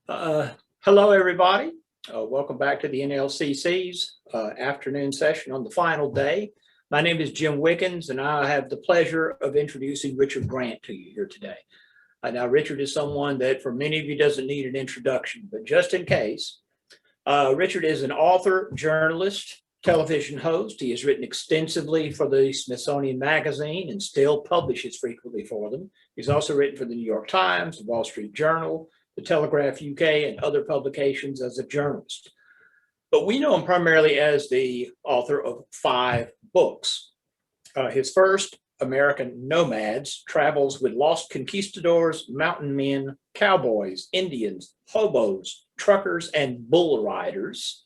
Uh, Hello, everybody. Welcome back to the NLCC's afternoon session on the final day. My name is Jim Wiggins, and I have the pleasure of introducing Richard Grant to you here today. Now, Richard is someone that for many of you doesn't need an introduction, but just in case, Richard is an author, journalist, television host. He has written extensively for the Smithsonian Magazine and still publishes frequently for them. He's also written for the New York Times, the Wall Street Journal, the Telegraph UK, and other publications as a journalist. But we know him primarily as the author of 5 books. His first, American Nomads, travels with lost conquistadors, mountain men, cowboys, Indians, hobos, truckers, and bull riders.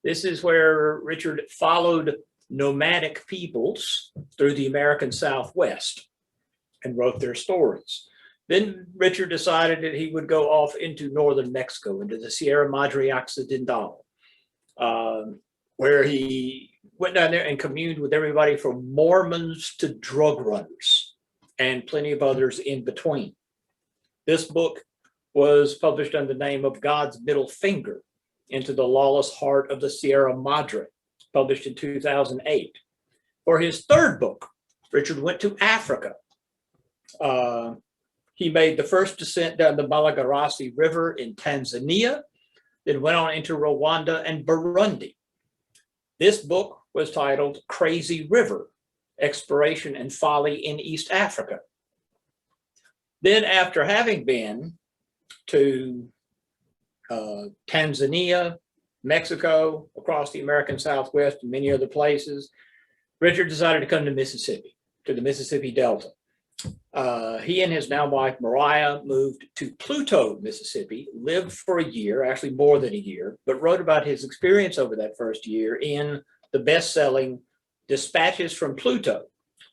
This is where Richard followed nomadic peoples through the American Southwest and wrote their stories. Then Richard decided that he would go off into northern Mexico, into the Sierra Madre Occidental, where he went down there and communed with everybody from Mormons to drug runners and plenty of others in between. This book was published under the name of God's Middle Finger, Into the Lawless Heart of the Sierra Madre, published in 2008. For his third book, Richard went to Africa. He made the first descent down the Malagarasi River in Tanzania, then went on into Rwanda and Burundi. This book was titled Crazy River, Exploration and Folly in East Africa. Then after having been to Tanzania, Mexico, across the American Southwest, and many other places, Richard decided to come to Mississippi, to the Mississippi Delta. He and his now wife, Mariah, moved to Pluto, Mississippi, lived for a year, actually more than a year, but wrote about his experience over that first year in the best-selling Dispatches from Pluto,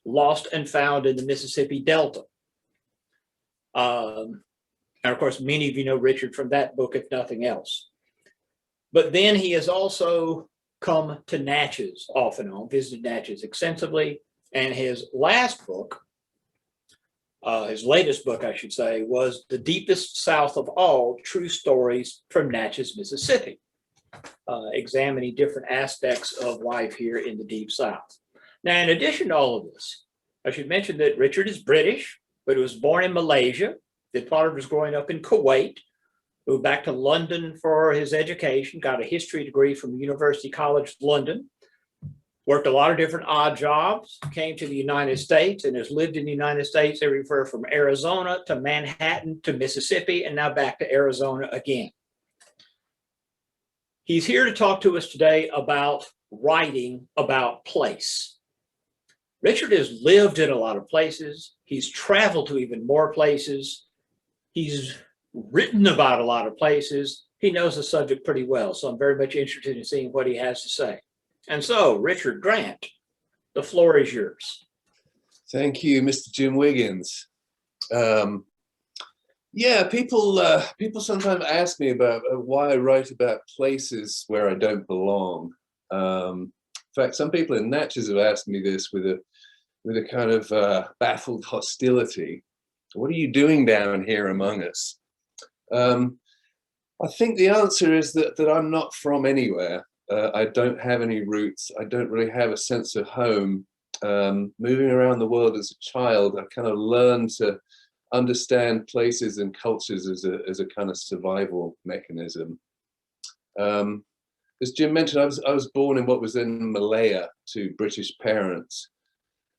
Lost and Found in the Mississippi Delta. And of course, many of you know Richard from that book, if nothing else. But then he has also come to Natchez off and on, visited Natchez extensively, and his last book, his latest book, I should say, was The Deepest South of All, True Stories from Natchez, Mississippi, examining different aspects of life here in the Deep South. Now, in addition to all of this, I should mention that Richard is British, but he was born in Malaysia. His father was growing up in Kuwait, moved back to London for his education, got a history degree from University College London, worked a lot of different odd jobs, came to the United States and has lived in the United States everywhere from Arizona to Manhattan to Mississippi and now back to Arizona again. He's here to talk to us today about writing about place. Richard has lived in a lot of places. He's traveled to even more places. He's written about a lot of places. He knows the subject pretty well, so I'm very much interested in seeing what he has to say. And so, Richard Grant, the floor is yours. Thank you, Mr. Jim Wiggins. Yeah, people sometimes ask me about why I write about places where I don't belong. In fact, some people in Natchez have asked me this with a kind of baffled hostility. What are you doing down here among us? I think the answer is that I'm not from anywhere. I don't have any roots. I don't really have a sense of home. Moving around the world as a child, I kind of learned to understand places and cultures as a kind of survival mechanism. As Jim mentioned, I was born in what was then Malaya to British parents.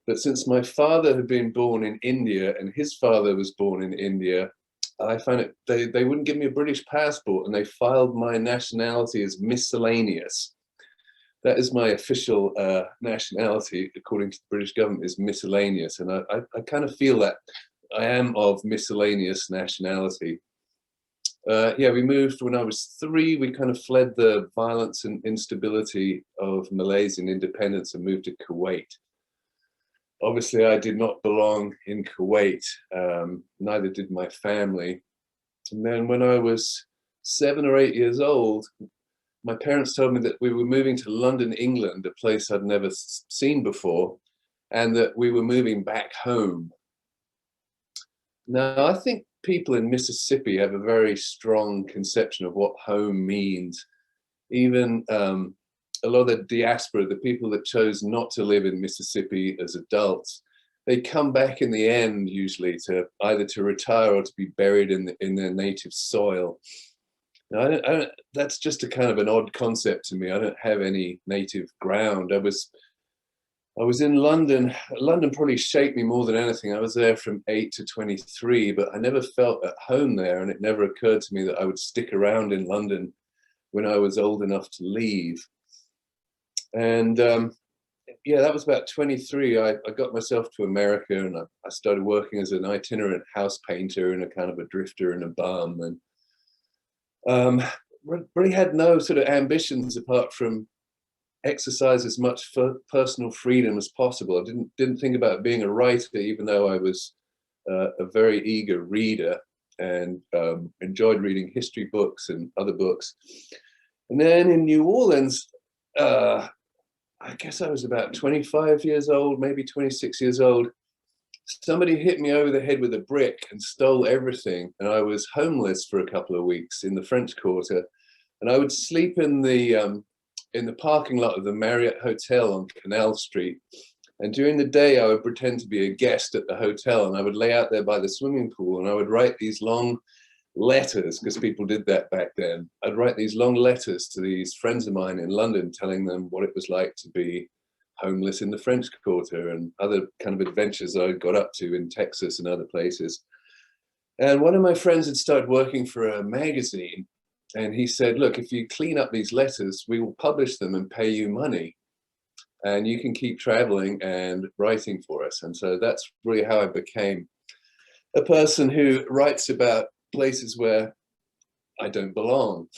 But since my father had been born in India and his father was born in India, I found it, they wouldn't give me a British passport and they filed my nationality as miscellaneous. That is my official nationality, according to the British government, is miscellaneous. And I kind of feel that I am of miscellaneous nationality. Yeah, we moved when I was 3. We kind of fled the violence and instability of Malaysian independence and moved to Kuwait. Obviously, I did not belong in Kuwait, neither did my family. And then when I was 7 or 8 years old, my parents told me that we were moving to London, England, a place I'd never seen before, and that we were moving back home. Now, I think people in Mississippi have a very strong conception of what home means. Even a lot of the diaspora, the people that chose not to live in Mississippi as adults, they come back in the end usually to either to retire or to be buried in their native soil. Now, that's just a kind of an odd concept to me. I don't have any native ground. I was in London. London probably shaped me more than anything. I was there from 8 to 23, but I never felt at home there, and it never occurred to me that I would stick around in London when I was old enough to leave. And yeah, that was about 23. I got myself to America, and I started working as an itinerant house painter and a kind of a drifter and a bum, and really had no sort of ambitions apart from exercise as much for personal freedom as possible. I didn't think about being a writer, even though I was a very eager reader and enjoyed reading history books and other books. And then in New Orleans, I guess I was about 25 years old, maybe 26 years old. Somebody hit me over the head with a brick and stole everything. And I was homeless for a couple of weeks in the French Quarter. And I would sleep in the parking lot of the Marriott Hotel on Canal Street. And during the day, I would pretend to be a guest at the hotel, and I would lay out there by the swimming pool, and I would write these long letters, because people did that back then. I'd write these long letters to these friends of mine in London, telling them what it was like to be homeless in the French Quarter and other kind of adventures I got up to in Texas and other places. And one of my friends had started working for a magazine, and he said, look, if you clean up these letters, we will publish them and pay you money, and you can keep traveling and writing for us. And so that's really how I became a person who writes about places where I don't belong.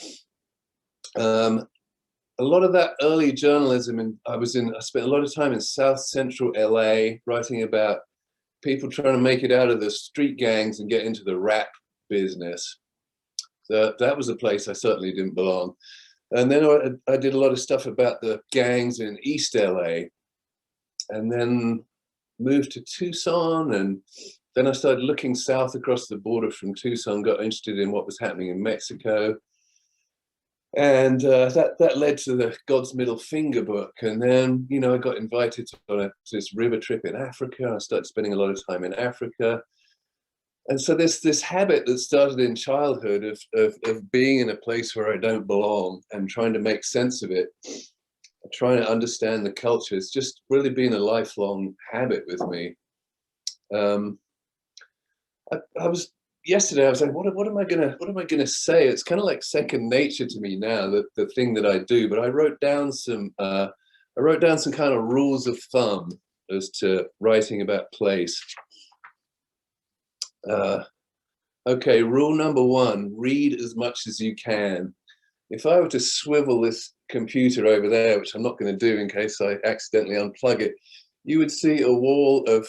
A lot of that early journalism, and I spent a lot of time in South Central LA writing about people trying to make it out of the street gangs and get into the rap business. So that was a place I certainly didn't belong. And then I did a lot of stuff about the gangs in East LA, and then moved to Tucson, and then I started looking south across the border from Tucson, got interested in what was happening in Mexico. And that led to the God's Middle Finger book. And then, I got invited to this river trip in Africa. I started spending a lot of time in Africa. And so there's this habit that started in childhood of being in a place where I don't belong and trying to make sense of it, trying to understand the culture. It's just really been a lifelong habit with me. Yesterday I was like, what am I gonna say? It's kind of like second nature to me now, the thing that I do. But I wrote down some kind of rules of thumb as to writing about place. Okay, rule number 1: read as much as you can. If I were to swivel this computer over there, which I'm not going to do in case I accidentally unplug it, you would see a wall of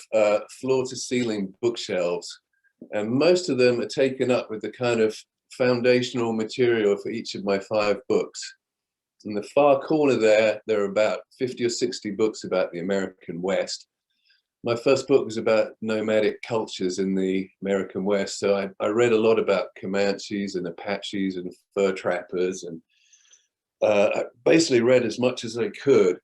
floor-to-ceiling bookshelves. And most of them are taken up with the kind of foundational material for each of my 5 books. In the far corner there are about 50 or 60 books about the American West. My first book was about nomadic cultures in the American West. So I read a lot about Comanches and Apaches and fur trappers, and I basically read as much as I could.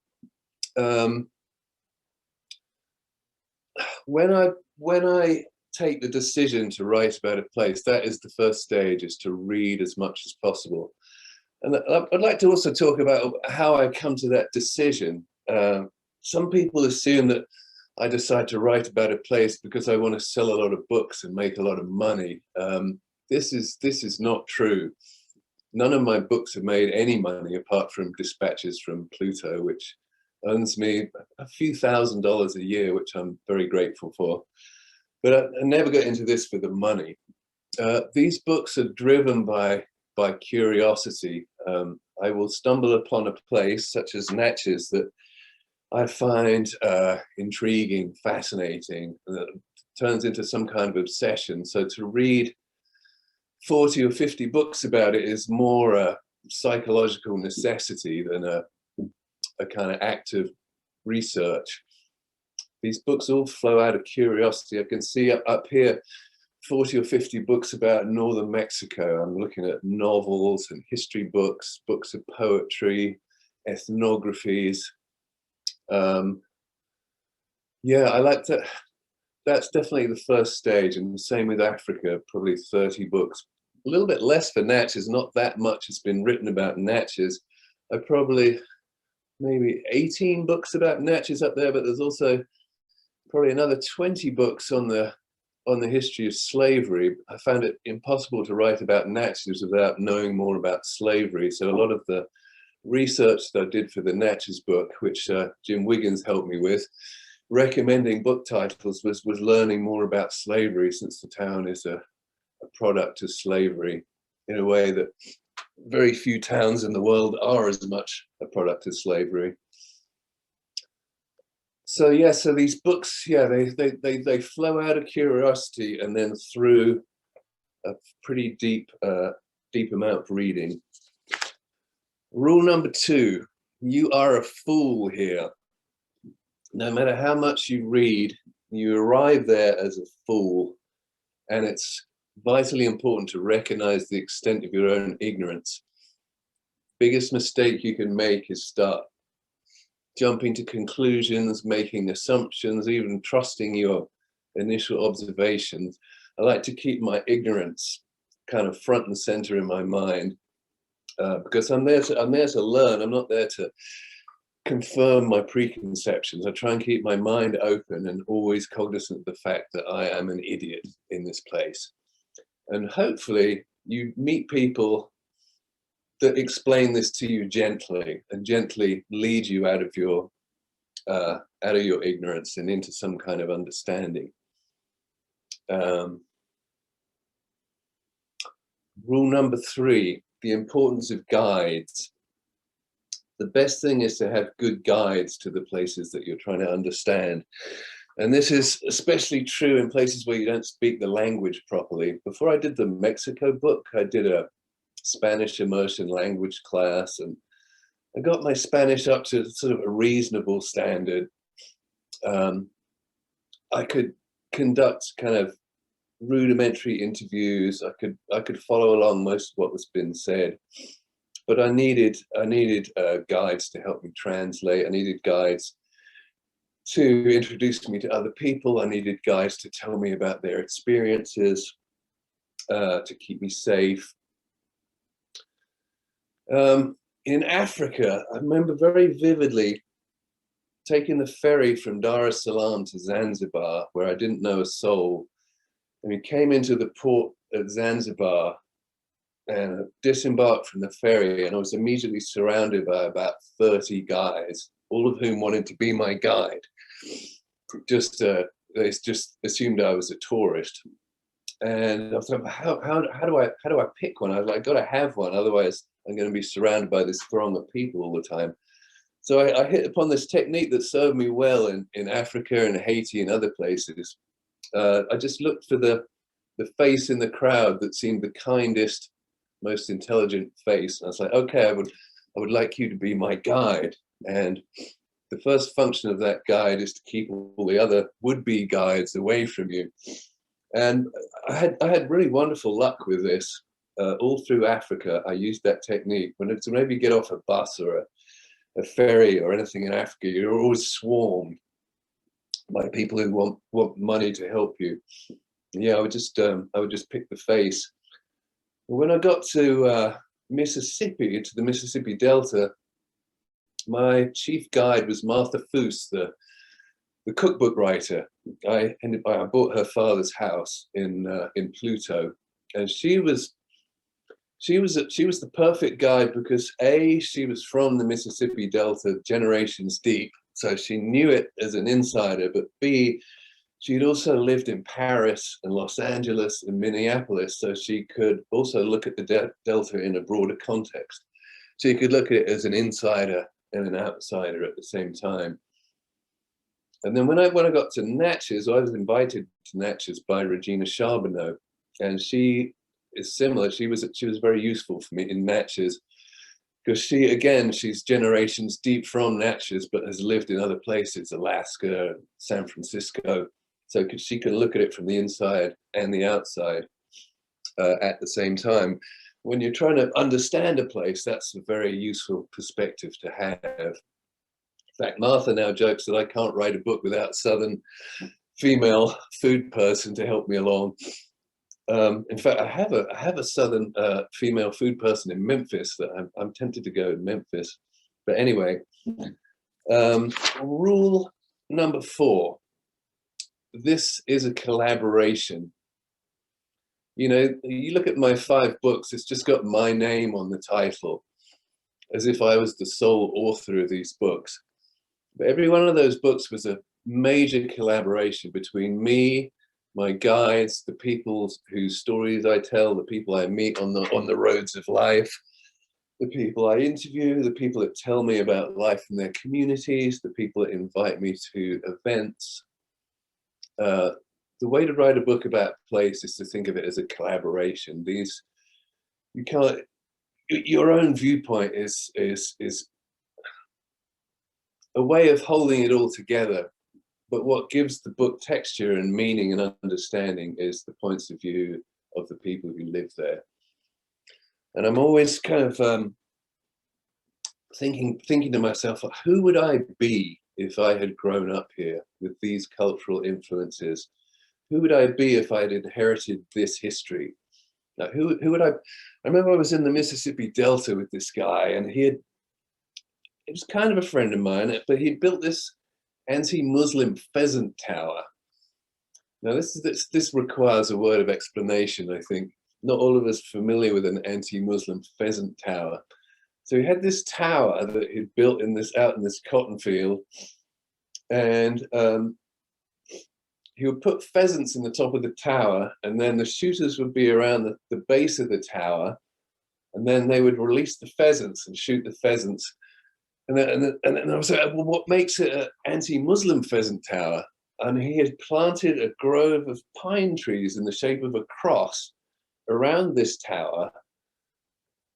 When I take the decision to write about a place, that is the first stage, is to read as much as possible. And I'd like to also talk about how I come to that decision. Some people assume that I decide to write about a place because I want to sell a lot of books and make a lot of money. This is not true. None of my books have made any money apart from Dispatches from Pluto, which earns me a few $1,000s a year, which I'm very grateful for. But I never got into this for the money. These books are driven by curiosity. I will stumble upon a place such as Natchez that I find intriguing, fascinating, that turns into some kind of obsession. So to read 40 or 50 books about it is more a psychological necessity than a kind of active research. These books all flow out of curiosity. I can see up here 40 or 50 books about northern Mexico. I'm looking at novels and history books, books of poetry, ethnographies. Yeah, I like that. That's definitely the first stage, and the same with Africa, probably 30 books. A little bit less for Natchez, not that much has been written about Natchez. I probably maybe 18 books about Natchez up there, but there's also probably another 20 books on the history of slavery. I found it impossible to write about Natchez without knowing more about slavery. So a lot of the research that I did for the Natchez book, which Jim Wiggins helped me with, recommending book titles, was learning more about slavery, since the town is a product of slavery in a way that very few towns in the world are as much a product of slavery. So yeah, so these books, yeah, they flow out of curiosity and then through a pretty deep amount of reading. Rule number 2, you are a fool here. No matter how much you read, you arrive there as a fool, and it's vitally important to recognize the extent of your own ignorance. Biggest mistake you can make is start jumping to conclusions, making assumptions, even trusting your initial observations. I like to keep my ignorance kind of front and center in my mind, because I'm there to learn. I'm not there to confirm my preconceptions. I try and keep my mind open and always cognizant of the fact that I am an idiot in this place. And hopefully you meet people that explain this to you gently, and gently lead you out of your ignorance and into some kind of understanding. Rule number 3, the importance of guides. The best thing is to have good guides to the places that you're trying to understand. And this is especially true in places where you don't speak the language properly. Before I did the Mexico book, I did a Spanish immersion language class, and I got my Spanish up to sort of a reasonable standard. I could conduct kind of rudimentary interviews. I could follow along most of what was being said, but I needed guides to help me translate. I needed guides to introduce me to other people. I needed guides to tell me about their experiences, to keep me safe. In Africa, I remember very vividly taking the ferry from Dar es Salaam to Zanzibar, where I didn't know a soul. And we came into the port at Zanzibar and disembarked from the ferry, and I was immediately surrounded by about 30 guys, all of whom wanted to be my guide. They just assumed I was a tourist. And I was like, how do I pick one? I was like, I got to have one, otherwise I'm going to be surrounded by this throng of people all the time. So I hit upon this technique that served me well in Africa and Haiti and other places. I just looked for the face in the crowd that seemed the kindest, most intelligent face. And I was like, okay, I would like you to be my guide. And the first function of that guide is to keep all the other would-be guides away from you. And I had really wonderful luck with this. All through Africa, I used that technique. Whenever you get off a bus or a ferry or anything in Africa, you're always swarmed by people who want money to help you. Yeah, I would just pick the face. When I got to Mississippi, to the Mississippi Delta, my chief guide was Martha Foose, the cookbook writer. I bought her father's house in Pluto, and she was the perfect guide because A, she was from the Mississippi Delta generations deep, so she knew it as an insider, but B, she'd also lived in Paris and Los Angeles and Minneapolis, so she could also look at the Delta in a broader context. So you could look at it as an insider and an outsider at the same time. And then when I got to Natchez, I was invited to Natchez by Regina Charbonneau, and she is similar. She was very useful for me in Natchez because she's generations deep from Natchez, but has lived in other places, Alaska, San Francisco. so she can look at it from the inside and the outside at the same time. When you're trying to understand a place, that's a very useful perspective to have. In fact, Martha now jokes that I can't write a book without Southern female food person to help me along. In fact, I have a Southern female food person in Memphis that I'm tempted to go in Memphis. But anyway, rule number 4. This is a collaboration. You know, you look at my 5 books, it's just got my name on the title, as if I was the sole author of these books. But every one of those books was a major collaboration between me, my guides, the people whose stories I tell, the people I meet on the roads of life, the people I interview, the people that tell me about life in their communities, the people that invite me to events. The way to write a book about place is to think of it as a collaboration. You can't, your own viewpoint is a way of holding it all together. But what gives the book texture and meaning and understanding is the points of view of the people who live there. And I'm always kind of thinking to myself, who would I be if I had grown up here with these cultural influences? Who would I be if I had inherited this history? Now, who would I remember I was in the Mississippi Delta with this guy, and he was kind of a friend of mine, but he built this anti-Muslim pheasant tower. Now, this requires a word of explanation, I think. Not all of us are familiar with an anti-Muslim pheasant tower. So he had this tower that he'd built out in this cotton field, and he would put pheasants in the top of the tower, and then the shooters would be around the base of the tower, and then they would release the pheasants and shoot the pheasants. And then I was like, well, what makes it an anti-Muslim pheasant tower? And he had planted a grove of pine trees in the shape of a cross around this tower,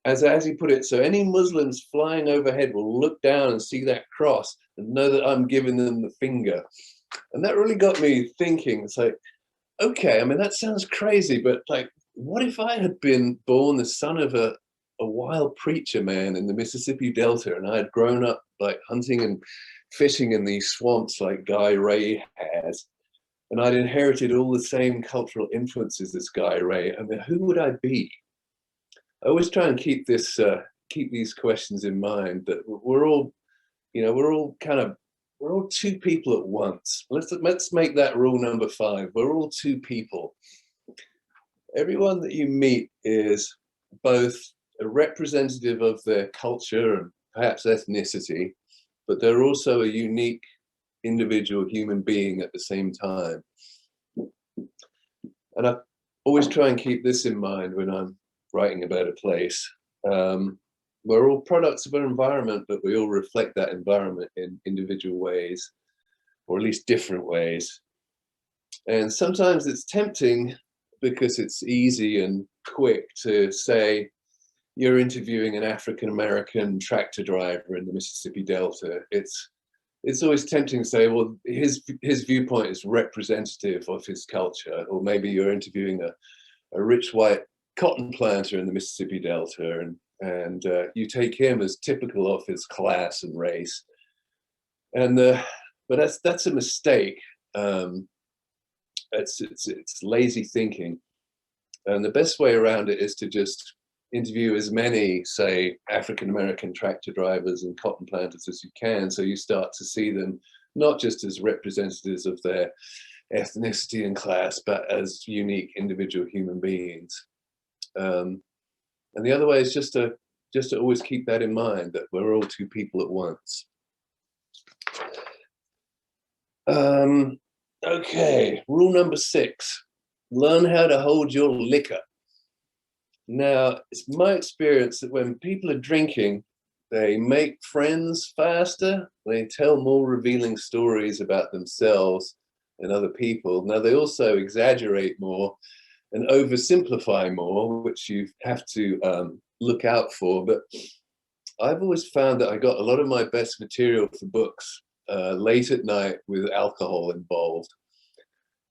as he put it, so any Muslims flying overhead will look down and see that cross and know that I'm giving them the finger. And that really got me thinking. It's like, okay, I mean, that sounds crazy, but like, what if I had been born the son of a wild preacher man in the Mississippi Delta, and I had grown up like hunting and fishing in these swamps like Guy Ray has, and I'd inherited all the same cultural influences as Guy Ray? I mean, who would I be? I always try and keep these questions in mind, that we're all two people at once. Let's make that rule number 5. We're all 2 people. Everyone that you meet is both a representative of their culture and perhaps ethnicity, but they're also a unique individual human being at the same time. And I always try and keep this in mind when I'm writing about a place. We're all products of our environment, but we all reflect that environment in individual ways, or at least different ways. And sometimes it's tempting because it's easy and quick to say, you're interviewing an African-American tractor driver in the Mississippi Delta. It's always tempting to say, well, his viewpoint is representative of his culture. Or maybe you're interviewing a rich white cotton planter in the Mississippi Delta, and you take him as typical of his class and race. But that's a mistake. It's lazy thinking. And the best way around it is to just interview as many, say, African-American tractor drivers and cotton planters as you can, so you start to see them not just as representatives of their ethnicity and class, but as unique individual human beings. And the other way is just to always keep that in mind, that we're all 2 people at once. Okay, rule number 6, learn how to hold your liquor. Now, it's my experience that when people are drinking, they make friends faster, they tell more revealing stories about themselves and other people. Now, they also exaggerate more and oversimplify more, which you have to look out for. But I've always found that I got a lot of my best material for books late at night with alcohol involved.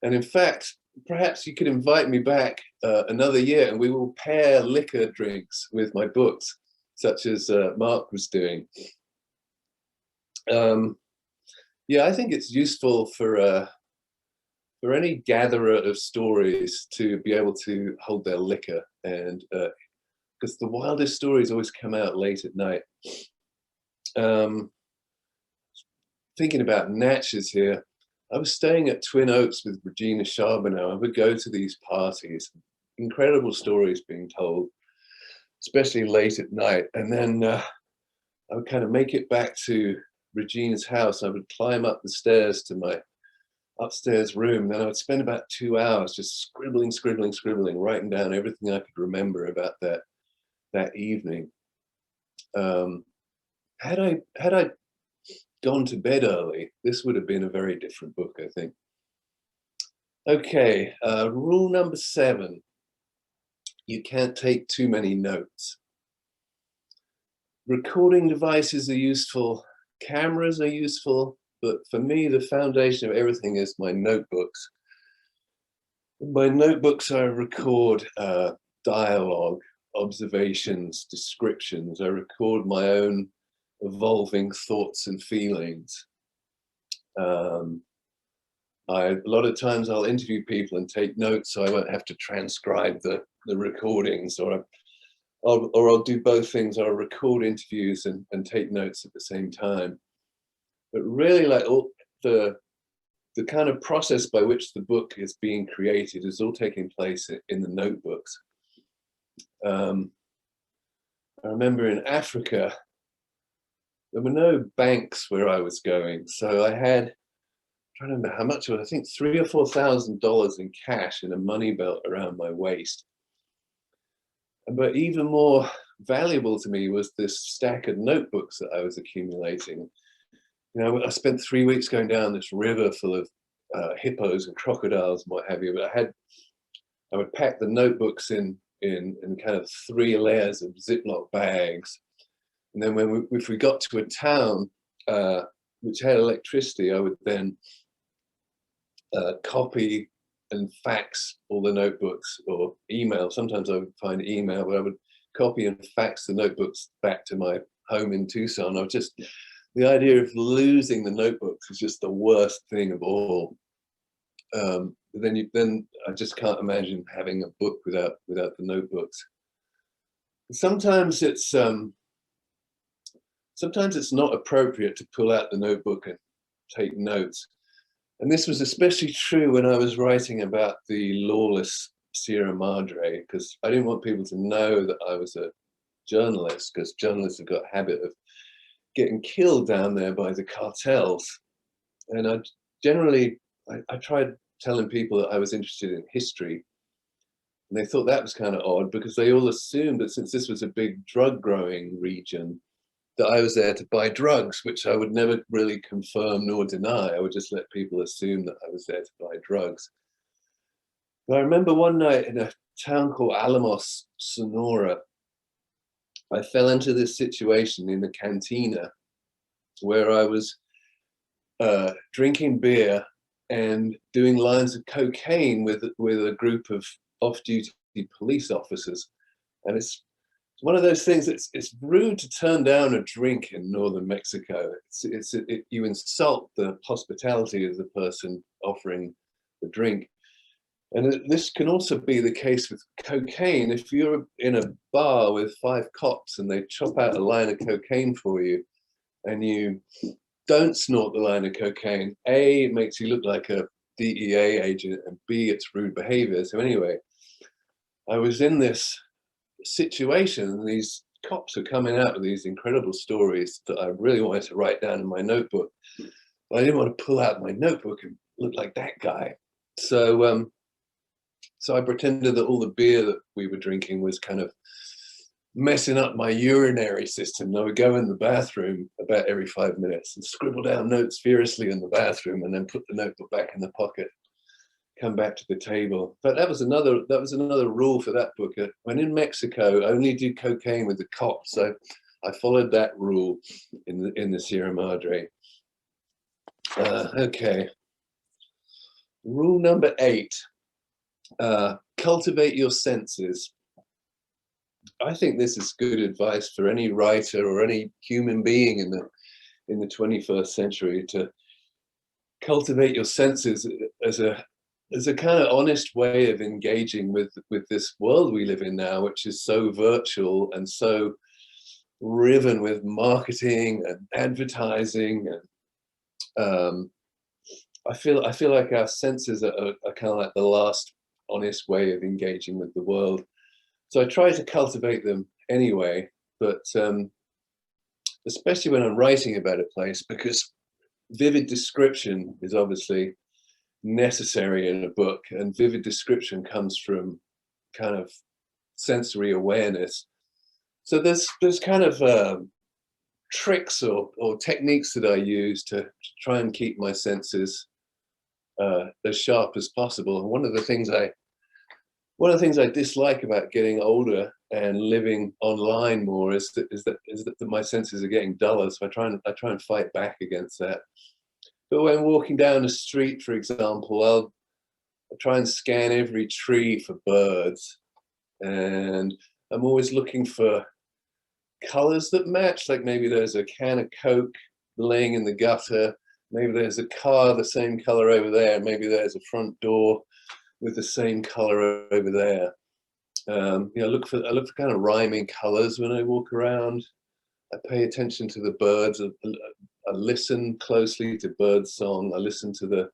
And in fact, perhaps you could invite me back another year and we will pair liquor drinks with my books, such as Mark was doing. Yeah, I think it's useful for any gatherer of stories to be able to hold their liquor, and because the wildest stories always come out late at night. Thinking about Natchez here, I was staying at Twin Oaks with Regina Charbonneau. I would go to these parties, incredible stories being told, especially late at night. And then I would kind of make it back to Regina's house. I would climb up the stairs to my upstairs room. Then I would spend about 2 hours just scribbling, writing down everything I could remember about that evening. Had I gone to bed early, this would have been a very different book, I think. Okay, rule number 7. You can't take too many notes. Recording devices are useful, cameras are useful, but for me, the foundation of everything is my notebooks. In my notebooks, I record dialogue, observations, descriptions. I record my own evolving thoughts and feelings. A lot of times I'll interview people and take notes so I won't have to transcribe the recordings, or I'll do both things. I'll record interviews and take notes at the same time. But really, like all the kind of process by which the book is being created is all taking place in the notebooks. I remember in Africa, there were no banks where I was going, so I had, I'm trying to remember how much it was, I think $3,000 or $4,000 in cash in a money belt around my waist. But even more valuable to me was this stack of notebooks that I was accumulating. You know, I spent 3 weeks going down this river full of hippos and crocodiles and what have you. But I would pack the notebooks in kind of 3 layers of Ziploc bags. And then if we got to a town which had electricity, I would then copy and fax all the notebooks, or email. Sometimes I would find email, but I would copy and fax the notebooks back to my home in Tucson. The idea of losing the notebooks is just the worst thing of all. Then I just can't imagine having a book without the notebooks. Sometimes it's not appropriate to pull out the notebook and take notes. And this was especially true when I was writing about the lawless Sierra Madre, because I didn't want people to know that I was a journalist, because journalists have got a habit of getting killed down there by the cartels. And I tried telling people that I was interested in history. And they thought that was kind of odd, because they all assumed that since this was a big drug growing region, that I was there to buy drugs, which I would never really confirm nor deny. I would just let people assume that I was there to buy drugs. But I remember one night in a town called Alamos, Sonora, I fell into this situation in the cantina where I was drinking beer and doing lines of cocaine with a group of off-duty police officers. And it's one of those things, it's rude to turn down a drink in northern Mexico. You insult the hospitality of the person offering the drink. And this can also be the case with cocaine. If you're in a bar with 5 cops and they chop out a line of cocaine for you, and you don't snort the line of cocaine, A, it makes you look like a DEA agent, and B, it's rude behavior. So anyway, I was in this situation, and these cops are coming out with these incredible stories that I really wanted to write down in my notebook. But I didn't want to pull out my notebook and look like that guy. So I pretended that all the beer that we were drinking was kind of messing up my urinary system. And I would go in the bathroom about every 5 minutes and scribble down notes furiously in the bathroom, and then put the notebook back in the pocket, come back to the table. But that was another rule for that book. When in Mexico, only do cocaine with the cops. So I followed that rule in the Sierra Madre. Okay. Rule number 8, cultivate your senses. I think this is good advice for any writer or any human being in the 21st century, to cultivate your senses as a kind of honest way of engaging with this world we live in now, which is so virtual and so riven with marketing and advertising. And I feel like our senses are kind of like the last honest way of engaging with the world. So I try to cultivate them anyway, but especially when I'm writing about a place, because vivid description is obviously necessary in a book, and vivid description comes from kind of sensory awareness. So there's kind of tricks or techniques that I use to try and keep my senses as sharp as possible. And one of the things I dislike about getting older and living online more is that my senses are getting duller. So I try and fight back against that. But when walking down the street, for example, I'll try and scan every tree for birds, and I'm always looking for colors that match. Like maybe there's a can of Coke laying in the gutter, maybe there's a car the same color over there, maybe there's a front door with the same color over there. I look for kind of rhyming colors when I walk around. I pay attention to the birds. I listen closely to bird song. I listen to the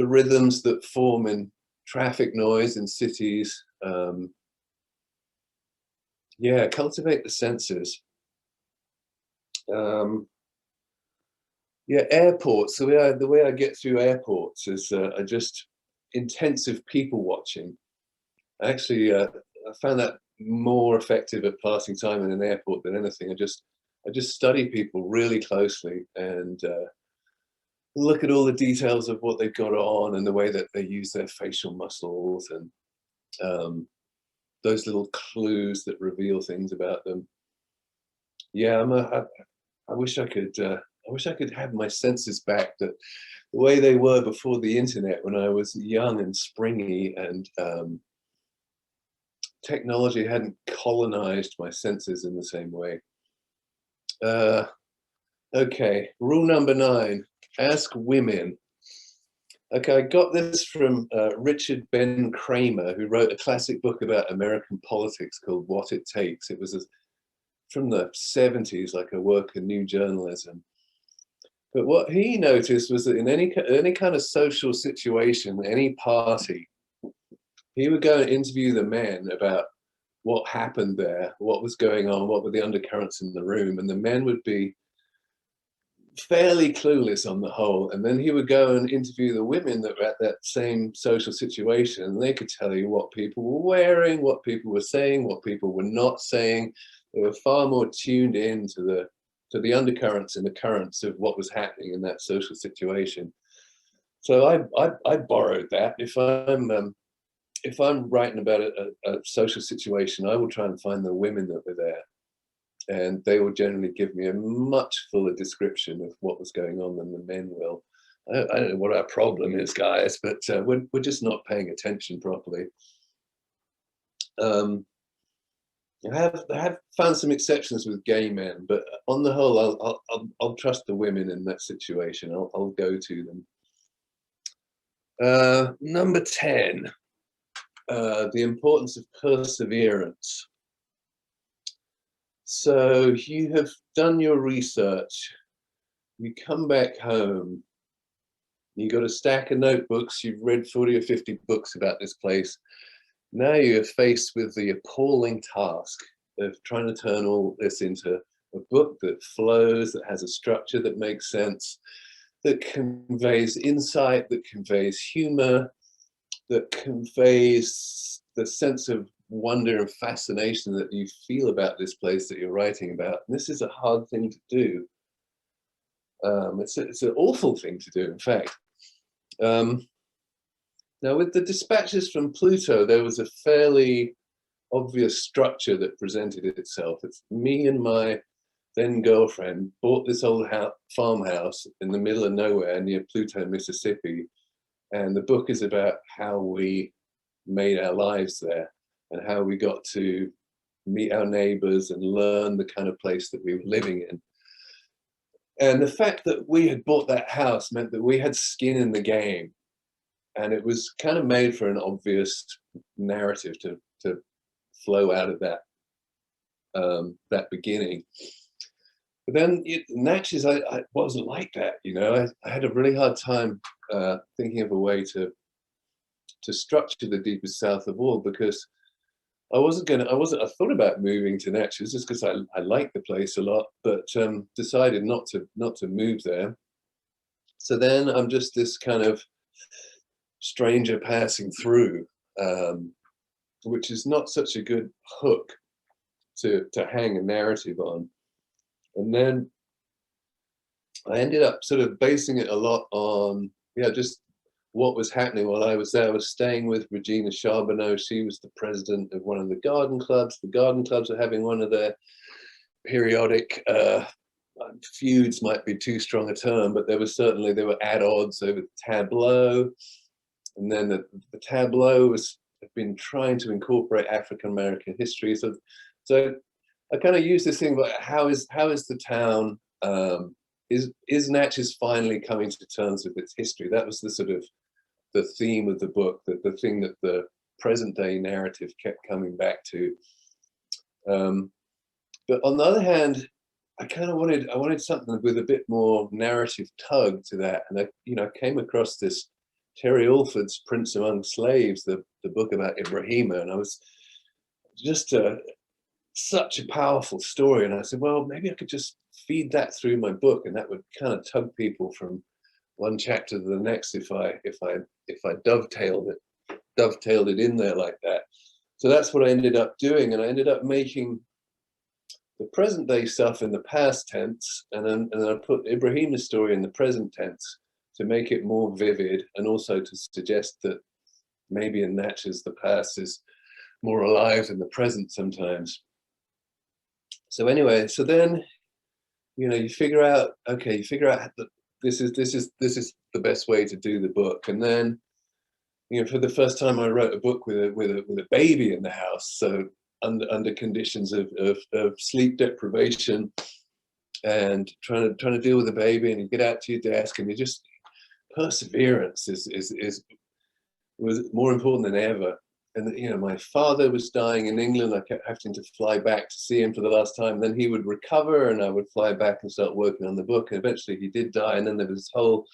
rhythms that form in traffic noise in cities. Yeah, cultivate the senses. Yeah, airports. The way I get through airports is I just intensive people watching. Actually, I found that more effective at passing time in an airport than anything. I just study people really closely and look at all the details of what they've got on and the way that they use their facial muscles and those little clues that reveal things about them. Yeah, I wish I could have my senses back, that the way they were before the internet, when I was young and springy and technology hadn't colonized my senses in the same way. Okay, rule number 9, ask women. Okay, I got this from Richard Ben Kramer, who wrote a classic book about American politics called What It Takes. It was from the 70s, like a work in new journalism. But what he noticed was that in any kind of social situation, any party, he would go and interview the men about what happened there, what was going on, what were the undercurrents in the room, and the men would be fairly clueless on the whole. And then he would go and interview the women that were at that same social situation, and they could tell you what people were wearing, what people were saying, what people were not saying. They were far more tuned in to the undercurrents and the currents of what was happening in that social situation. So I borrowed that. If I'm writing about a social situation, I will try and find the women that were there, and they will generally give me a much fuller description of what was going on than the men will. I don't know what our problem is, guys, but we're just not paying attention properly. I have found some exceptions with gay men, but on the whole, I'll trust the women in that situation. I'll go to them. Number 10, the importance of perseverance. So you have done your research, you come back home, you got a stack of notebooks, you've read 40 or 50 books about this place. Now you're faced with the appalling task of trying to turn all this into a book that flows, that has a structure that makes sense, that conveys insight, that conveys humor, that conveys the sense of wonder and fascination that you feel about this place that you're writing about. And this is a hard thing to do. It's an awful thing to do, in fact. Now, with the dispatches from Pluto, there was a fairly obvious structure that presented itself. It's me and my then girlfriend bought this old farmhouse in the middle of nowhere near Pluto, Mississippi, And the book is about how we made our lives there and how we got to meet our neighbors and learn the kind of place that we were living in. And the fact that we had bought that house meant that we had skin in the game. And it was kind of made for an obvious narrative to flow out of that that beginning. But then Natchez, I wasn't like that, you know. I had a really hard time thinking of a way to structure the Deepest South of all, because I thought about moving to Natchez just because I liked the place a lot, but decided not to move there. So then I'm just this kind of stranger passing through, which is not such a good hook to hang a narrative on. And then I ended up sort of basing it a lot on, just what was happening while I was there. I was staying with Regina Charbonneau. She was the president of one of the garden clubs. The garden clubs were having one of their periodic feuds, might be too strong a term, but there were at odds over the tableau. And then the tableau had been trying to incorporate African-American history. So I kind of use this thing about how is the town, is Natchez finally coming to terms with its history? That was the sort of the theme of the book, the thing that the present day narrative kept coming back to. But on the other hand, I wanted something with a bit more narrative tug to that. And I came across this Terry Alford's Prince Among Slaves, the book about Ibrahima, and I was just such a powerful story. And I said, well, maybe I could just feed that through my book, and that would kind of tug people from one chapter to the next if I dovetailed it in there like that. So that's what I ended up doing, and I ended up making the present day stuff in the past tense, and then I put Ibrahima's story in the present tense to make it more vivid, and also to suggest that maybe in Natchez the past is more alive than the present sometimes. So anyway, so then you figure out that this is the best way to do the book. And then for the first time I wrote a book with a baby in the house, so under conditions of sleep deprivation, and trying to deal with the baby, and you get out to your desk, and you just, perseverance was more important than ever. And my father was dying in England. I kept having to fly back to see him for the last time. Then he would recover, and I would fly back and start working on the book. And eventually he did die. And then there was whole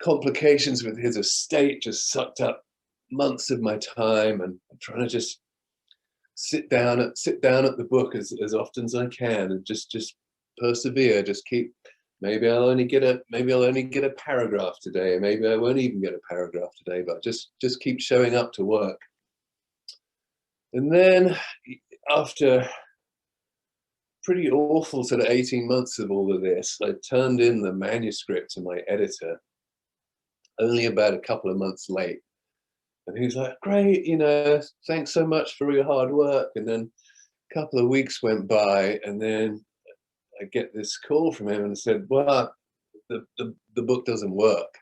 complications with his estate, just sucked up months of my time. And I'm trying to just sit down at the book as often as I can, and just persevere. Just keep. Maybe I'll only get a paragraph today. Maybe I won't even get a paragraph today. But just keep showing up to work. And then after pretty awful sort of 18 months of all of this, I turned in the manuscript to my editor only about a couple of months late. And he was like, great, thanks so much for your hard work. And then a couple of weeks went by, and then I get this call from him and said, well, the book doesn't work.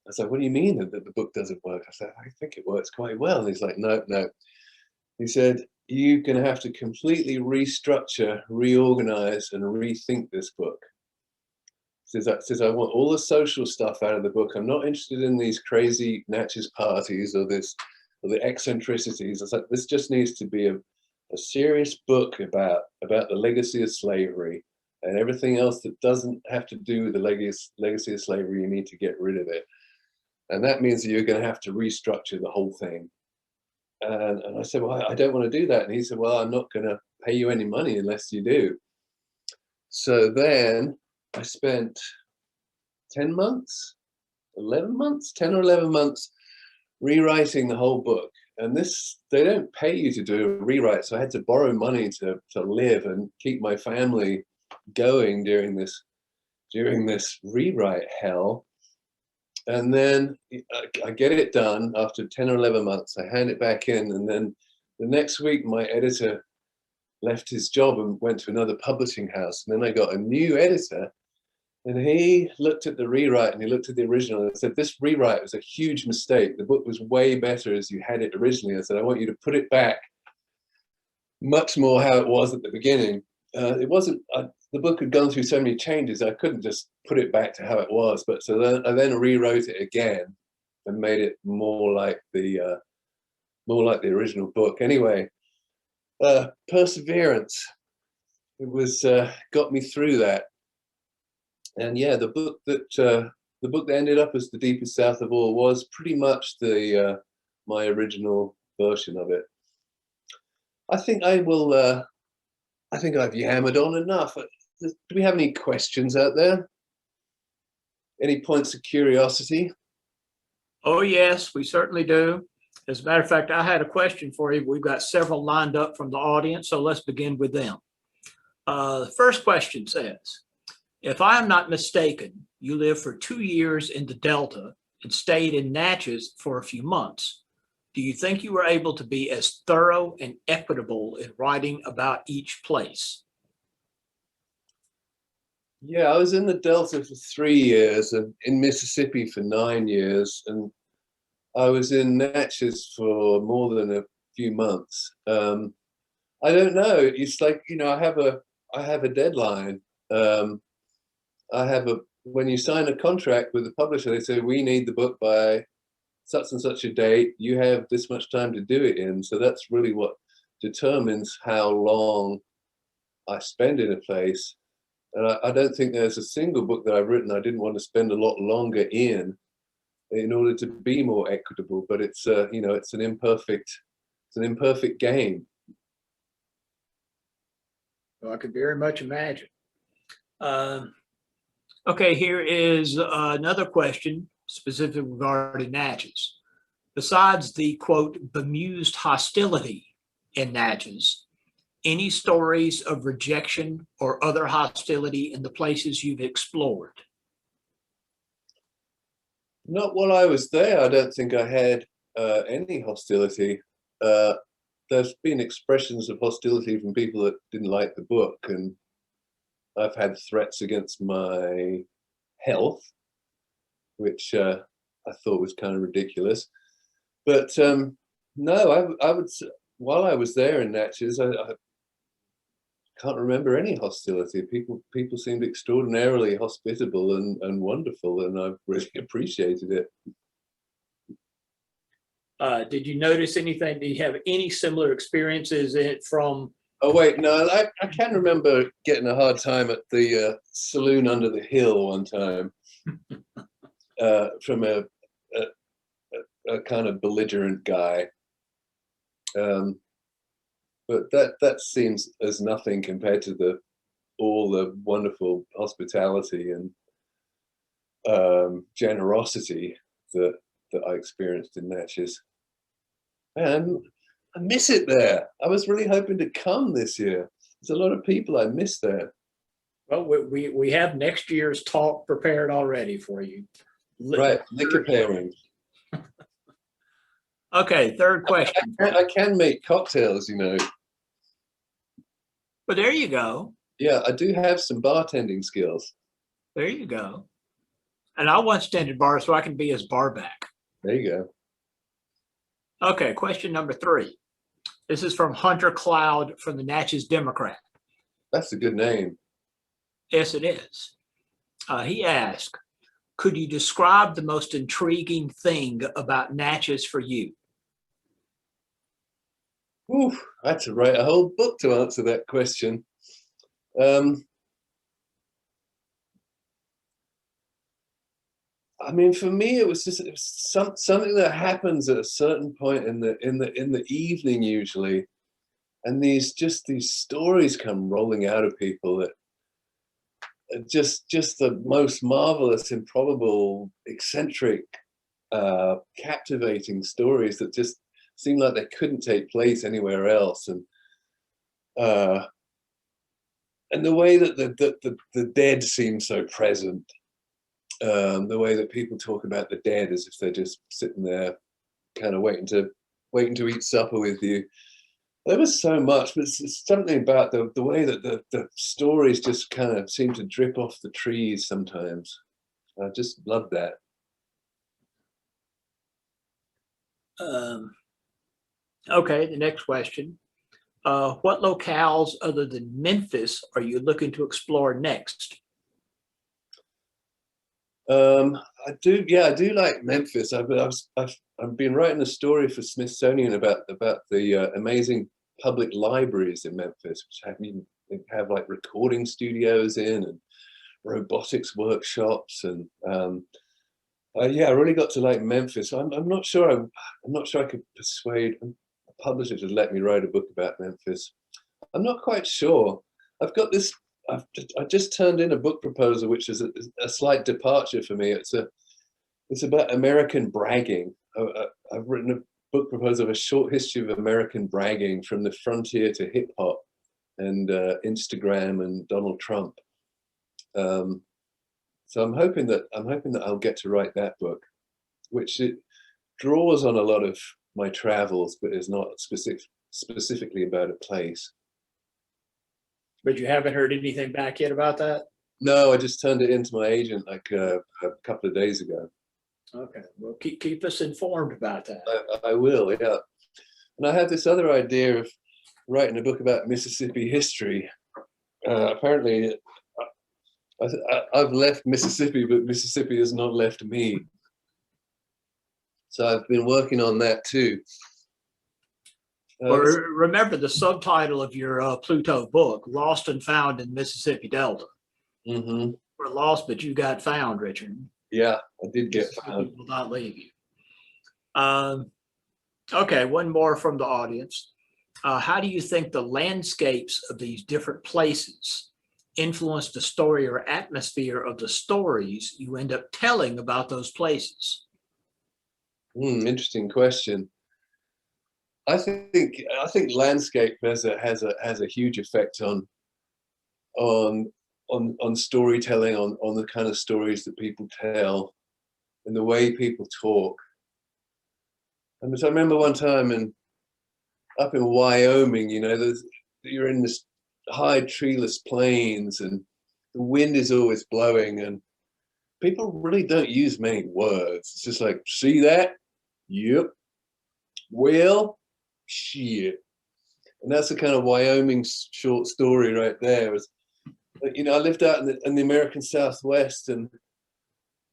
I said, what do you mean that the book doesn't work? I said, I think it works quite well. And he's like, no. He said, you're going to have to completely restructure, reorganize, and rethink this book. He says, I want all the social stuff out of the book. I'm not interested in these crazy Natchez parties or the eccentricities. I said, this just needs to be a serious book about the legacy of slavery, and everything else that doesn't have to do with the legacy of slavery, you need to get rid of it. And that means that you're going to have to restructure the whole thing. And I said, well, I don't want to do that. And he said, well, I'm not going to pay you any money unless you do. So then I spent 10 or 11 months rewriting the whole book. And they don't pay you to do a rewrite. So I had to borrow money to live and keep my family going during this rewrite hell. And then I get it done after 10 or 11 months. I hand it back in. And then the next week, my editor left his job and went to another publishing house. And then I got a new editor. And he looked at the rewrite and he looked at the original and said, this rewrite was a huge mistake. The book was way better as you had it originally. I said, I want you to put it back much more how it was at the beginning. It wasn't, the book had gone through so many changes, I couldn't just put it back to how it was. But so then I then rewrote it again and made it more like the original book. Anyway, perseverance. It was got me through that. And yeah, the book that ended up as The Deepest South of All was pretty much the my original version of it. I think I will. I think I've yammered on enough. Do we have any questions out there? Any points of curiosity? Oh, yes, we certainly do. As a matter of fact, I had a question for you. We've got several lined up from the audience, so let's begin with them. The first question says, if I am not mistaken, you lived for 2 years in the Delta and stayed in Natchez for a few months. Do you think you were able to be as thorough and equitable in writing about each place? Yeah, I was in the Delta for 3 years and in Mississippi for 9 years, and I was in Natchez for more than a few months. I don't know. It's like, you know, I have a deadline. When you sign a contract with the publisher, they say, we need the book by such and such a date. You have this much time to do it in. So that's really what determines how long I spend in a place. And I don't think there's a single book that I've written I didn't want to spend a lot longer in order to be more equitable. But it's you know, it's an imperfect game. Well, I could very much imagine. Okay, here is another question specifically regarding Natchez. Besides the quote, bemused hostility in Natchez, any stories of rejection or other hostility in the places you've explored? Not while I was there. I don't think I had any hostility. There's been expressions of hostility from people that didn't like the book, and I've had threats against my health, which I thought was kind of ridiculous. But no, I would, while I was there in Natchez, I can't remember any hostility. People seemed extraordinarily hospitable and wonderful, and I've really appreciated it. Did you notice anything? Did you have any similar experiences from? Oh wait, no, I can remember getting a hard time at the saloon under the hill one time from a kind of belligerent guy. But that seems as nothing compared to all the wonderful hospitality and generosity that I experienced in Natchez. And I miss it there. I was really hoping to come this year. There's a lot of people I miss there. Well, we have next year's talk prepared already for you. Right, liquor pairing. Okay, third question. I can make cocktails, you know. Well, there you go. Yeah, I do have some bartending skills. There you go. And I once tended bar, so I can be his bar back. There you go. Okay, question number 3. This is from Hunter Cloud from the Natchez Democrat. That's a good name. Yes, it is. He asked, could you describe the most intriguing thing about Natchez for you? Ooh, I had to write a whole book to answer that question. I mean, for me, it was something that happens at a certain point in the evening usually, and these stories come rolling out of people that are just the most marvelous, improbable, eccentric, captivating stories that just seem like they couldn't take place anywhere else, and the way that the dead seem so present. The way that people talk about the dead as if they're just sitting there kind of waiting to eat supper with you. There was so much, but it's something about the way that the stories just kind of seem to drip off the trees sometimes. I just love that. Okay, the next question. What locales other than Memphis are you looking to explore next? I do like Memphis. I've been writing a story for Smithsonian about the amazing public libraries in Memphis, which have like recording studios in and robotics workshops, and I really got to like Memphis. I'm not sure I could persuade a publisher to let me write a book about Memphis. I'm not quite sure. I've got this. I just turned in a book proposal, which is a slight departure for me. It's about American bragging. I've written a book proposal of a short history of American bragging from the frontier to hip hop and Instagram and Donald Trump. So I'm hoping that I'll get to write that book, which it draws on a lot of my travels, but is not specifically about a place. But you haven't heard anything back yet about that? No, I just turned it into my agent like a couple of days ago. Okay, well, keep us informed about that. I will, yeah. And I had this other idea of writing a book about Mississippi history. Apparently, I've left Mississippi, but Mississippi has not left me. So I've been working on that too. Well, remember the subtitle of your Pluto book, Lost and Found in Mississippi Delta. Mm-hmm. We're lost, but you got found, Richard. Yeah, I did get found. Will not leave you. Okay, one more from the audience. How do you think the landscapes of these different places influence the story or atmosphere of the stories you end up telling about those places? Interesting question. I think landscape has a huge effect on storytelling, on the kind of stories that people tell, and the way people talk. And so I remember one time up in Wyoming, you're in this high treeless plains, and the wind is always blowing, and people really don't use many words. It's just like, see that? Yep. Well, shit. And that's the kind of Wyoming short story right there. I lived out in the American Southwest, and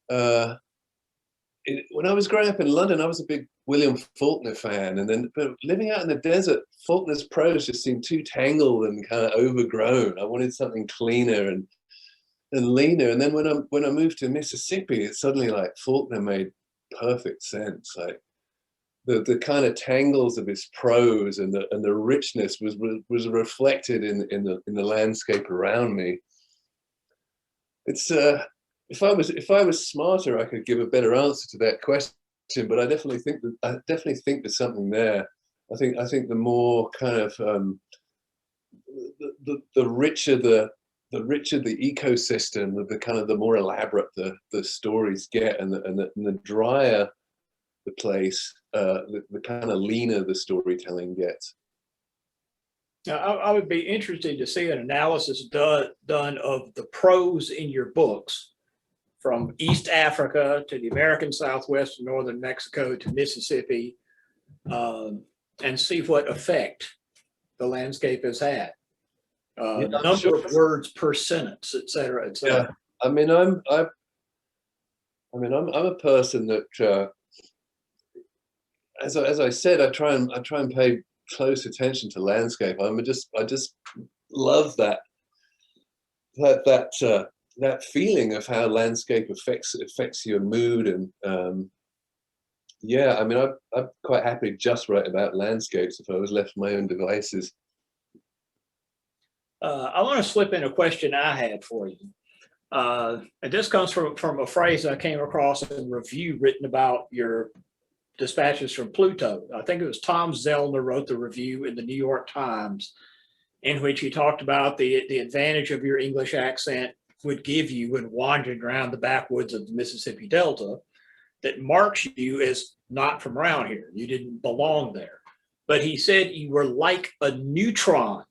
when I was growing up in London, I was a big William Faulkner fan, but living out in the desert, Faulkner's prose just seemed too tangled and kind of overgrown. I wanted something cleaner and leaner. And then when I moved to Mississippi, it suddenly like Faulkner made perfect sense. Like the kind of tangles of his prose and the richness was reflected in the landscape around me. It's if I was smarter, I could give a better answer to that question. But I definitely think there's something there. I think the more kind of the richer the ecosystem, the more elaborate the stories get, and the drier the place, the kind of leaner the storytelling gets. Now, I would be interested to see an analysis done of the prose in your books, from East Africa to the American Southwest, northern Mexico to Mississippi, and see what effect the landscape has had. Number of words per sentence, et cetera, et cetera. Yeah, I'm a person that, as I said, I try and pay close attention to landscape. I just love that feeling of how landscape affects your mood, and I'm quite happy just write about landscapes if I was left to my own devices. I want to slip in a question I had for you. And this comes from a phrase I came across in a review written about your dispatches from Pluto. I think it was Tom Zellner wrote the review in the New York Times, in which he talked about the advantage of your English accent would give you when wandering around the backwoods of the Mississippi Delta, that marks you as not from around here. You didn't belong there. but he said you were like a neutron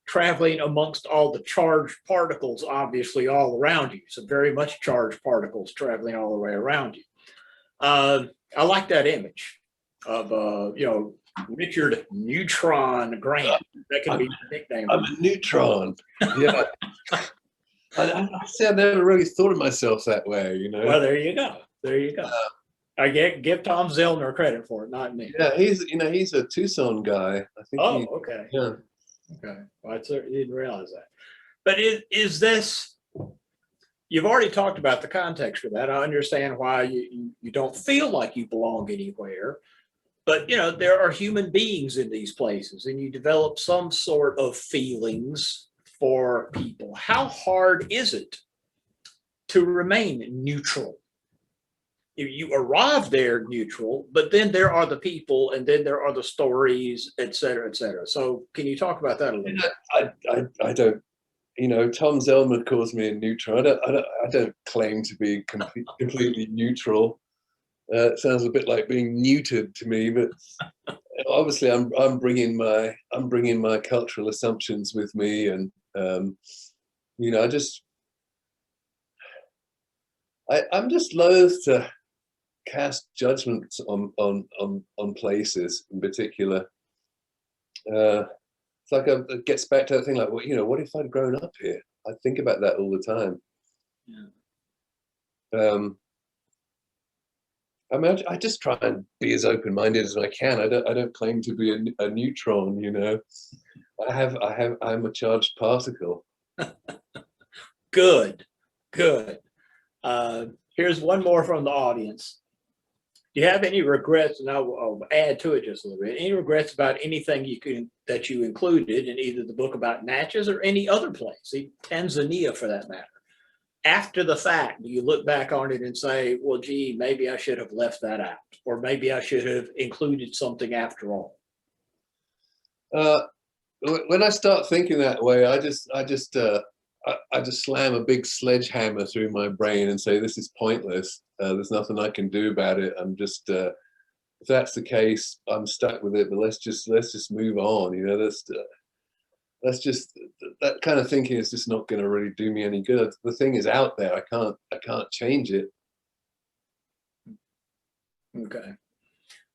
traveling amongst all the charged particles, obviously all around you. So very much charged particles traveling all the way around you. I like that image of, Richard Neutron Grant. That can be the nickname. I'm a neutron. Yeah. I say I never really thought of myself that way, you know. Well, there you go. There you go. I give Tom Zellner credit for it, not me. Yeah, he's a Tucson guy. I think. Oh, okay. Yeah. Okay. Well, I certainly didn't realize that. But is this? You've already talked about the context for that. I understand why you don't feel like you belong anywhere. But there are human beings in these places, and you develop some sort of feelings for people. How hard is it to remain neutral? You arrive there neutral, but then there are the people, and then there are the stories, et cetera, et cetera. So can you talk about that a little bit? I don't. Tom Zellner calls me a neutral. I don't claim to be completely neutral. It sounds a bit like being neutered to me, but obviously I'm bringing my cultural assumptions with me, and I'm just loath to cast judgments on places in particular. It's like it gets back to that thing like, well, what if I'd grown up here? I think about that all the time. Yeah. I mean, I just try and be as open-minded as I can. I don't claim to be a neutron, I'm a charged particle. Good. Here's one more from the audience. Do you have any regrets? And I'll add to it just a little bit. Any regrets about anything that you included in either the book about Natchez or any other place, Tanzania for that matter? After the fact, do you look back on it and say, well, gee, maybe I should have left that out, or maybe I should have included something after all? When I start thinking that way, I just slam a big sledgehammer through my brain and say, this is pointless. There's nothing I can do about it. I'm just, if that's the case, I'm stuck with it. But let's just move on. That's just, that kind of thinking is just not going to really do me any good. The thing is out there. I can't change it. Okay.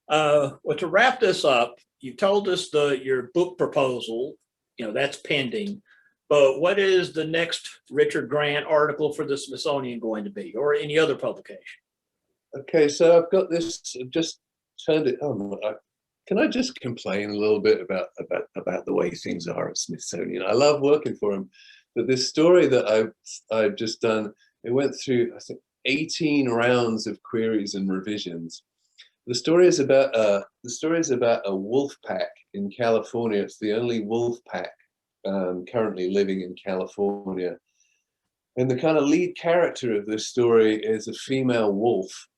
Well, to wrap this up, you told us your book proposal, that's pending. But what is the next Richard Grant article for the Smithsonian going to be, or any other publication? Okay, so I've got this. Just turned it on. Can I just complain a little bit about the way things are at Smithsonian? I love working for them, but this story that I've just done, it went through, I think, 18 rounds of queries and revisions. The story is about a wolf pack in California. It's the only wolf pack currently living in California, and the kind of lead character of this story is a female wolf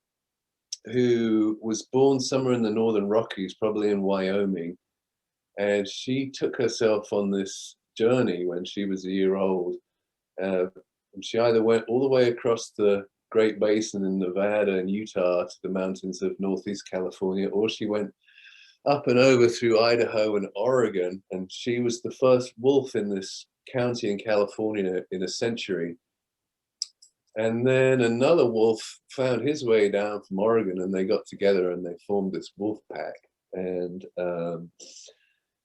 who was born somewhere in the Northern Rockies, probably in Wyoming, and she took herself on this journey when she was a year old. And she either went all the way across the Great Basin in Nevada and Utah to the mountains of Northeast California, or she went up and over through Idaho and Oregon, and she was the first wolf in this county in California in a century. And then another wolf found his way down from Oregon, and they got together and they formed this wolf pack. And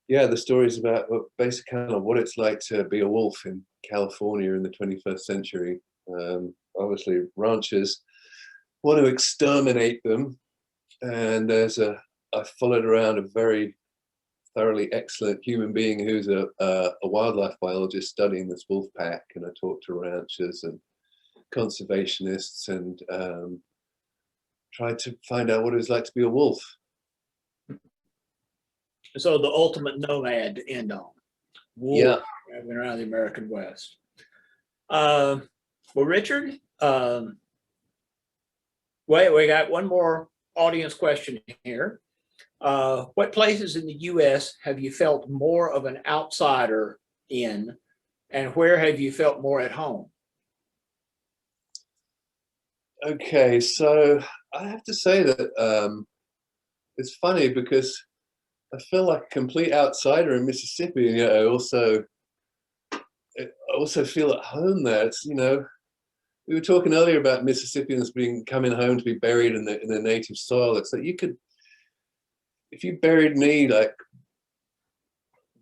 the story is about basically kind of what it's like to be a wolf in California in the 21st century. Obviously, ranchers want to exterminate them, and I followed around a very thoroughly excellent human being who's a wildlife biologist studying this wolf pack, and I talked to ranchers and conservationists and tried to find out what it was like to be a wolf. So the ultimate nomad to end on. Wolf traveling around the American West. Well, Richard, we got one more audience question here. What places in the U.S. have you felt more of an outsider in, and where have you felt more at home? Okay, so I have to say that it's funny because I feel like a complete outsider in Mississippi, and yet I also feel at home there. It's, you know, we were talking earlier about Mississippians coming home to be buried in their native soil. It's like if you buried me like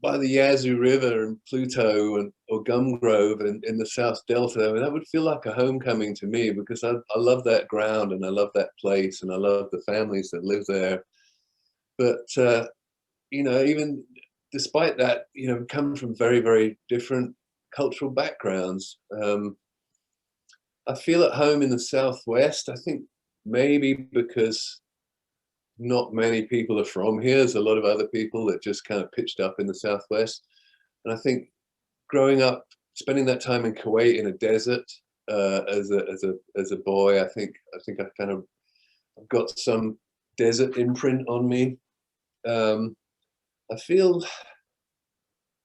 by the Yazoo River and Pluto or Gum Grove in the South Delta, I mean, that would feel like a homecoming to me, because I love that ground and I love that place and I love the families that live there. But you know, even despite that, you know, come from very, very different cultural backgrounds. I feel at home in the Southwest. I think maybe because not many people are from here. There's a lot of other people that just kind of pitched up in the Southwest. And I think growing up, spending that time in Kuwait in a desert as a boy, I think I've kind of got some desert imprint on me. I feel,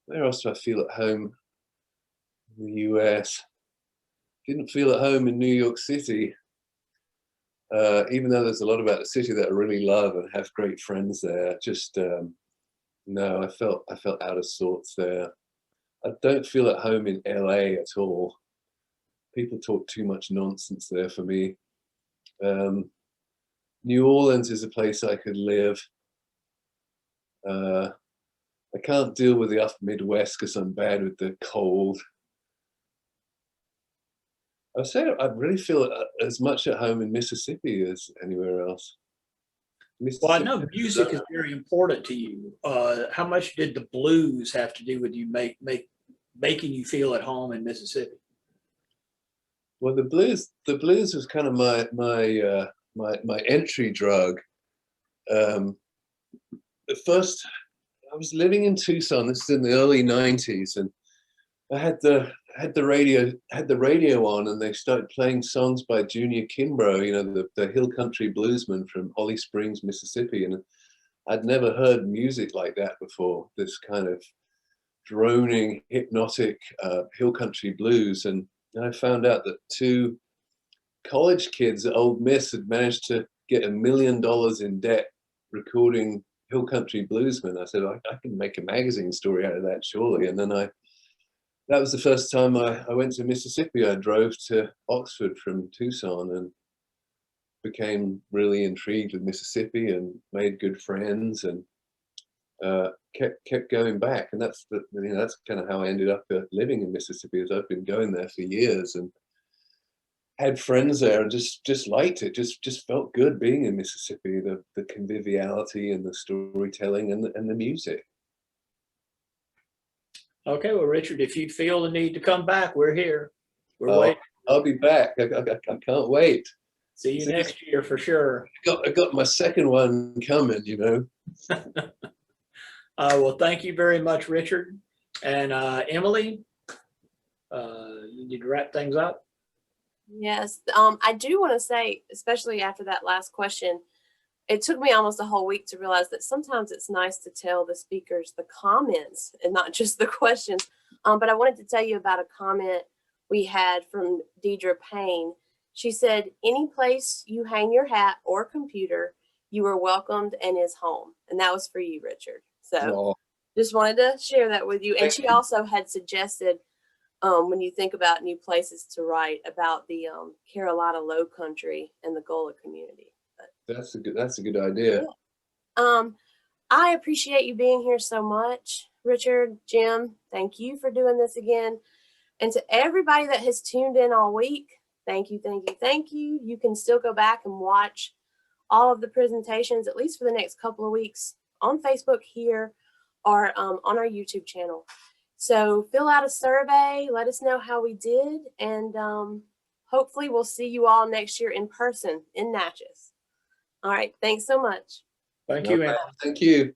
where else do I feel at home in the US? Didn't feel at home in New York City, even though there's a lot about the city that I really love and have great friends there. Just no, I felt out of sorts there. I don't feel at home in LA at all. People talk too much nonsense there for me. New Orleans is a place I could live. I can't deal with the upper Midwest because I'm bad with the cold. I would say I really feel as much at home in Mississippi as anywhere else. Well, I know music is very important to you. How much did the blues have to do with you making you feel at home in Mississippi? Well, the blues was kind of my entry drug. At first, I was living in Tucson. This is in the early '90s, and I had the radio on, and they started playing songs by Junior Kimbrough, you know, the hill country bluesman from Holly Springs, Mississippi, and I'd never heard music like that before. This kind of droning, hypnotic hill country blues, and I found out that two college kids at Ole Miss had managed to get $1 million in debt recording hill country bluesmen. I said, I can make a magazine story out of that, surely. And then that was the first time I went to Mississippi. I drove to Oxford from Tucson and became really intrigued with Mississippi and made good friends, and kept going back. And that's kind of how I ended up living in Mississippi, as I've been going there for years and had friends there and just liked it. Just felt good being in Mississippi, the conviviality and the storytelling and the music. Okay, well, Richard, if you feel the need to come back, we're here. We're waiting. I'll be back. I can't wait. See you next year for sure. I got my second one coming, you know. Well, thank you very much, Richard. And Emily, you need to wrap things up. Yes, I do want to say, especially after that last question, it took me almost a whole week to realize that sometimes it's nice to tell the speakers the comments and not just the questions. But I wanted to tell you about a comment we had from Deidre Payne. She said, any place you hang your hat or computer, you are welcomed and is home. And that was for you, Richard. So just wanted to share that with you. And she also had suggested, when you think about new places to write, about the Carolina Low Country and the Gullah community. But that's a good idea. Yeah. I appreciate you being here so much, Richard, Jim. Thank you for doing this again. And to everybody that has tuned in all week, thank you, thank you, thank you. You can still go back and watch all of the presentations, at least for the next couple of weeks, on Facebook here or on our YouTube channel. So fill out a survey, let us know how we did, and hopefully we'll see you all next year in person in Natchez. All right, thanks so much. Thank you, Anna. Thank you.